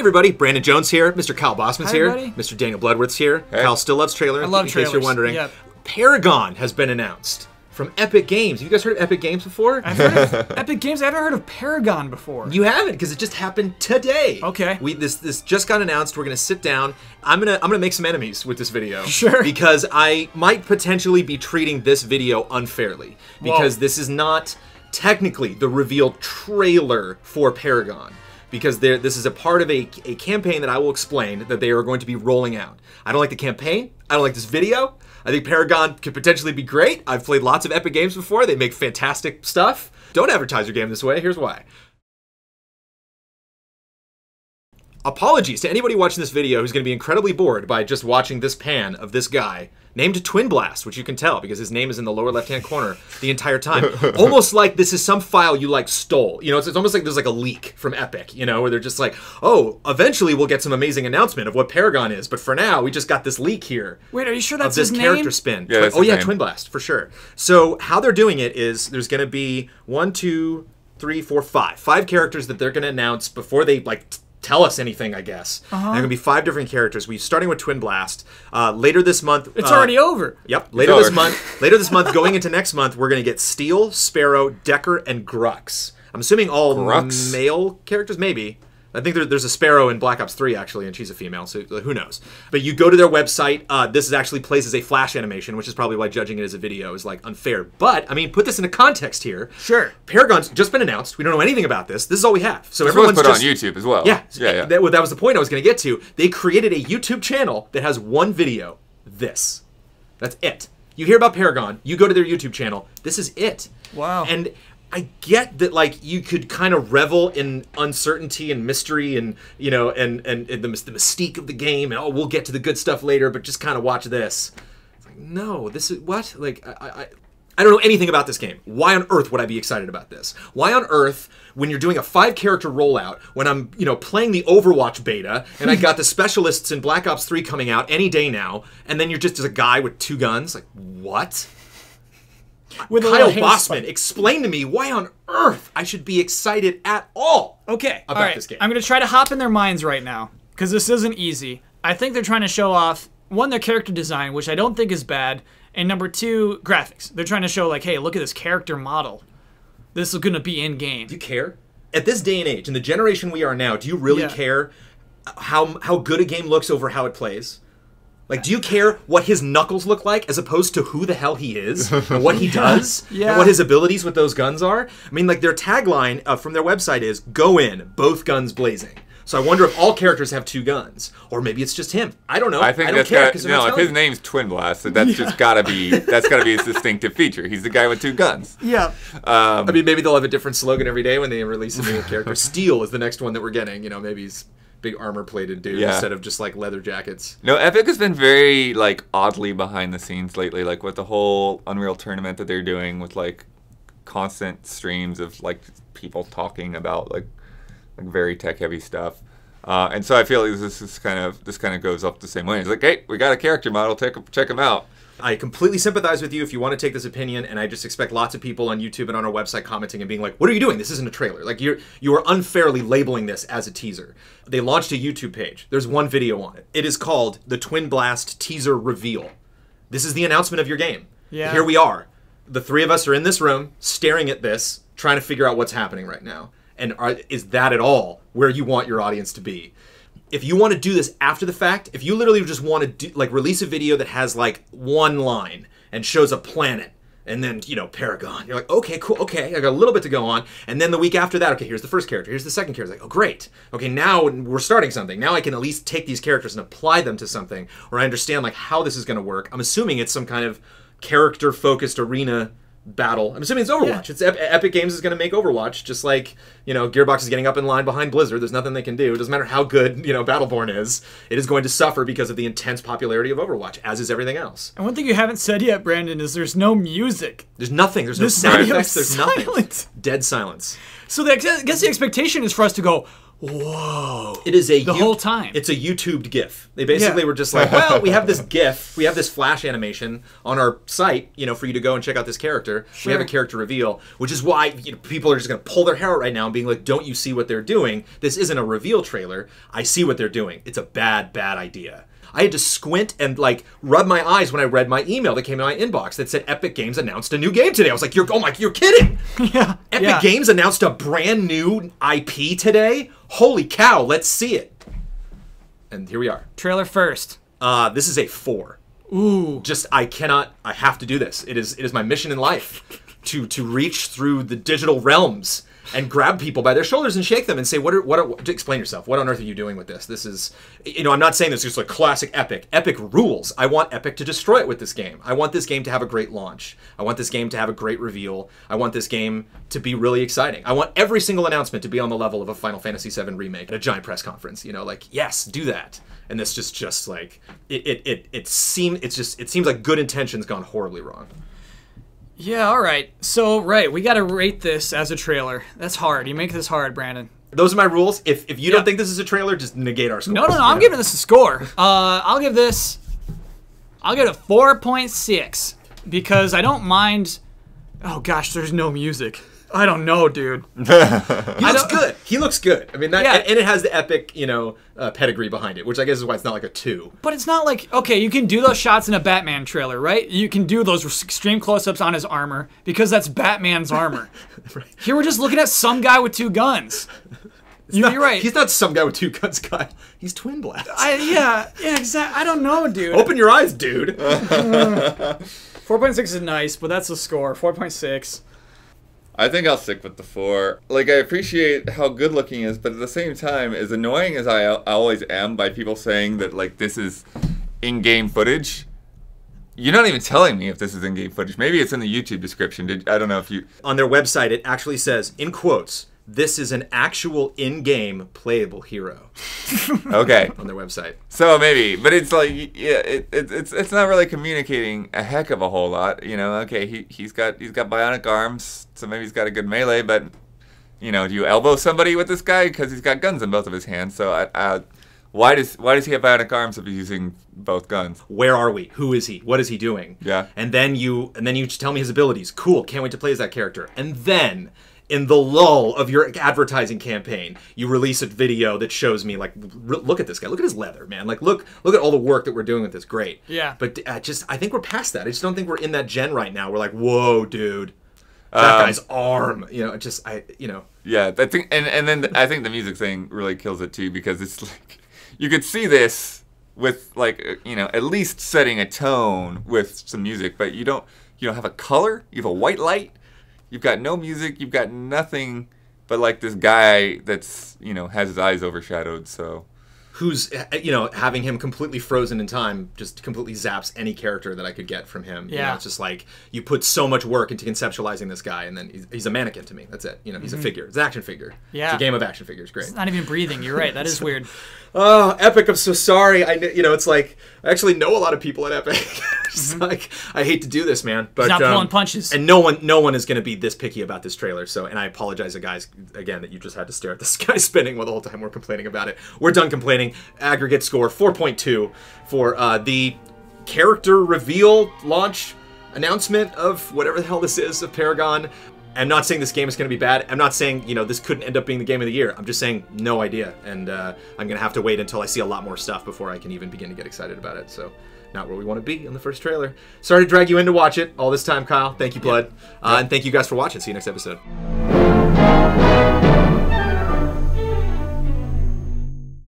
everybody, Brandon Jones here, Mr. Kyle Bossman's here, everybody. Mr. Daniel Bloodworth's here. Hey. Kyle still loves trailers, I love in trailers. case you're wondering. Yep. Paragon has been announced from Epic Games. Have you guys heard of Epic Games before? I've heard of Epic Games. I haven't heard of Paragon before. You haven't, because it just happened today. Okay. This just got announced. We're gonna sit down. I'm gonna make some enemies with this video. Sure. Because I might potentially be treating this video unfairly. Because this is not technically the revealed trailer for Paragon. Because this is a part of a campaign that I will explain that they are going to be rolling out. I don't like the campaign. I don't like this video. I think Paragon could potentially be great. I've played lots of Epic Games before. They make fantastic stuff. Don't advertise your game this way. Here's why. Apologies to anybody watching this video who's going to be incredibly bored by just watching this pan of this guy named Twinblast, which you can tell because his name is in the lower left-hand corner the entire time. Almost like this is some file you like stole. You know, it's almost like there's like a leak from Epic, you know, where they're just like, oh, eventually we'll get some amazing announcement of what Paragon is, but for now we just got this leak here. Wait, are you sure that's this his character name? spin? Yeah, that's oh his yeah, name. Twinblast for sure. So how they're doing it is there's going to be 1, 2, 3, 4, 5 characters that they're going to announce before they like tell us anything, I guess. There are going to be 5 different characters. We're starting with Twinblast. Later this month... It's already over. Yep. Later this month, going into next month, we're going to get Steel, Sparrow, Decker, and Grux. I'm assuming all Grux? male characters, maybe. I think there's a Sparrow in Black Ops 3, actually, and she's a female, so who knows. But you go to their website. This is actually plays as a Flash animation, which is probably why judging it as a video is, like, unfair. But, I mean, put this into context here. Sure. Paragon's just been announced. We don't know anything about this. This is all we have. So It's everyone's put just... on YouTube as well. Yeah. Yeah. That was the point I was going to get to. They created a YouTube channel that has one video. This. That's it. You hear about Paragon, you go to their YouTube channel. This is it. Wow. And I get that, like, you could kind of revel in uncertainty and mystery and, you know, and the mystique of the game, and, oh, we'll get to the good stuff later, but just kind of watch this. It's like, no, this is, what? Like, I don't know anything about this game. Why on earth would I be excited about this? Why on earth, when you're doing a 5-character rollout, when I'm, you know, playing the Overwatch beta, and I got the specialists in Black Ops 3 coming out any day now, and then you're just a guy with 2 guns? Like, what? With a Kyle little Bossman, explain to me why on earth I should be excited at all Okay, about all right. this game. I'm going to try to hop in their minds right now, because this isn't easy. I think they're trying to show off, 1, their character design, which I don't think is bad, and number 2, graphics. They're trying to show, like, hey, look at this character model. This is going to be in-game. Do you care? At this day and age, in the generation we are now, do you really care how good a game looks over how it plays? Like, do you care what his knuckles look like as opposed to who the hell he is and what he does and what his abilities with those guns are? I mean, like, their tagline from their website is, go in, both guns blazing. So I wonder if all characters have 2 guns. Or maybe it's just him. I don't know. I think don't that's care, got, no, if his name's Twinblast, that's just gotta be, that's gotta be his distinctive feature. He's the guy with 2 guns. Yeah. I mean, maybe they'll have a different slogan every day when they release a new character. Steel is the next one that we're getting. You know, maybe he's big armor-plated dude instead of just, like, leather jackets. No, Epic has been very, like, oddly behind the scenes lately, like, with the whole Unreal tournament that they're doing with, like, constant streams of, like, people talking about, like very tech-heavy stuff. And so I feel like this kind of goes up the same way. It's like, hey, we got a character model, check him out. I completely sympathize with you if you want to take this opinion, and I just expect lots of people on YouTube and on our website commenting and being like, what are you doing? This isn't a trailer. Like, you are unfairly labeling this as a teaser. They launched a YouTube page. There's one video on it. It is called the Twinblast Teaser Reveal. This is the announcement of your game. Yeah. Here we are. The 3 of us are in this room, staring at this, trying to figure out what's happening right now. And is that at all where you want your audience to be? If you want to do this after the fact, if you literally just want to do, like, release a video that has, like, 1 line and shows a planet and then, you know, Paragon, you're like, okay, cool, okay, I got a little bit to go on. And then the week after that, okay, here's the first character, here's the second character. Like, oh, great. Okay, now we're starting something. Now I can at least take these characters and apply them to something where I understand, like, how this is going to work. I'm assuming it's some kind of character-focused arena battle. I'm assuming it's Overwatch. It's Epic Games is going to make Overwatch, just like, you know, Gearbox is getting up in line behind Blizzard. There's nothing they can do. It doesn't matter how good, you know, Battleborn is. It is going to suffer because of the intense popularity of Overwatch, as is everything else. And one thing you haven't said yet, Brandon, is there's no music. There's nothing. There's no sound effects. There's nothing. Silence. Dead silence. So I guess the expectation is for us to go, Whoa. It is the whole time. It's a YouTubed GIF. They basically were just like, well, we have this GIF, we have this flash animation on our site, for you to go and check out this character. Sure. We have a character reveal, which is why people are just going to pull their hair out right now and being like, don't you see what they're doing? This isn't a reveal trailer. I see what they're doing. It's a bad, bad idea. I had to squint and rub my eyes when I read my email that came in my inbox that said Epic Games announced a new game today. I was like, you're kidding? Yeah. Epic Games announced a brand new IP today? Holy cow, let's see it. And here we are. Trailer first. This is a 4. Ooh. I have to do this. It is my mission in life to reach through the digital realms and grab people by their shoulders and shake them and say, explain yourself. What on earth are you doing with this? This is, I'm not saying this is just like classic Epic. Epic rules. I want Epic to destroy it with this game. I want this game to have a great launch. I want this game to have a great reveal. I want this game to be really exciting. I want every single announcement to be on the level of a Final Fantasy VII remake at a giant press conference. Yes, do that. And this just like, it seems like good intentions gone horribly wrong. Yeah, all right. So, we got to rate this as a trailer. That's hard. You make this hard, Brandon. Those are my rules. If you don't think this is a trailer, just negate our score. No. I'm giving this a score. I'll give it a 4.6 because I don't mind. Oh gosh, there's no music. I don't know, dude. He looks good. I mean, and it has the Epic, pedigree behind it, which I guess is why it's not like a 2. But it's not like, okay, you can do those shots in a Batman trailer, right? You can do those extreme close-ups on his armor because that's Batman's armor. Right. Here we're just looking at some guy with 2 guns. You're right. He's not some guy with 2 guns, Kyle. He's Twinblast. Yeah, exactly. I don't know, dude. Open your eyes, dude. 4.6 is nice, but that's the score. 4.6. I think I'll stick with the 4. I appreciate how good looking he is, but at the same time, as annoying as I always am by people saying that, this is in-game footage, you're not even telling me if this is in-game footage. Maybe it's in the YouTube description. I don't know if you... On their website, it actually says, in quotes, this is an actual in-game playable hero. Okay. On their website. So maybe, but it's it's not really communicating a heck of a whole lot. Okay, he's got bionic arms, so maybe he's got a good melee, but do you elbow somebody with this guy because he's got guns in both of his hands? So why does he have bionic arms if he's using both guns? Where are we? Who is he? What is he doing? Yeah. And then you tell me his abilities. Cool. Can't wait to play as that character. And then, in the lull of your advertising campaign, you release a video that shows me look at this guy. Look at his leather, man. Look at all the work that we're doing with this. Great. Yeah. But I think we're past that. I just don't think we're in that gen right now. We're like, whoa, dude. That guy's arm. Yeah, I think, and then I think the music thing really kills it too, because it's you could see this with at least setting a tone with some music, but you don't have a color. You have a white light. You've got no music. You've got nothing but this guy that's has his eyes overshadowed. So who's having him completely frozen in time just completely zaps any character that I could get from him. Yeah. It's just you put so much work into conceptualizing this guy, and then he's a mannequin to me. That's it. He's a figure. It's an action figure. Yeah. It's a game of action figures. Great. It's not even breathing. You're right. That is weird. Oh, Epic, I'm so sorry. It's I actually know a lot of people at Epic. I hate to do this, man. But he's not pulling punches. And no one is going to be this picky about this trailer. So, and I apologize, guys, again, that you just had to stare at this guy spinning the whole time we're complaining about it. We're done complaining. Aggregate score 4.2 for the character reveal launch announcement of whatever the hell this is of Paragon. I'm not saying this game is going to be bad. I'm not saying, this couldn't end up being the game of the year. I'm just saying no idea. And I'm going to have to wait until I see a lot more stuff before I can even begin to get excited about it. So not where we want to be in the first trailer. Sorry to drag you in to watch it all this time, Kyle. Thank you, Blood. And thank you guys for watching. See you next episode.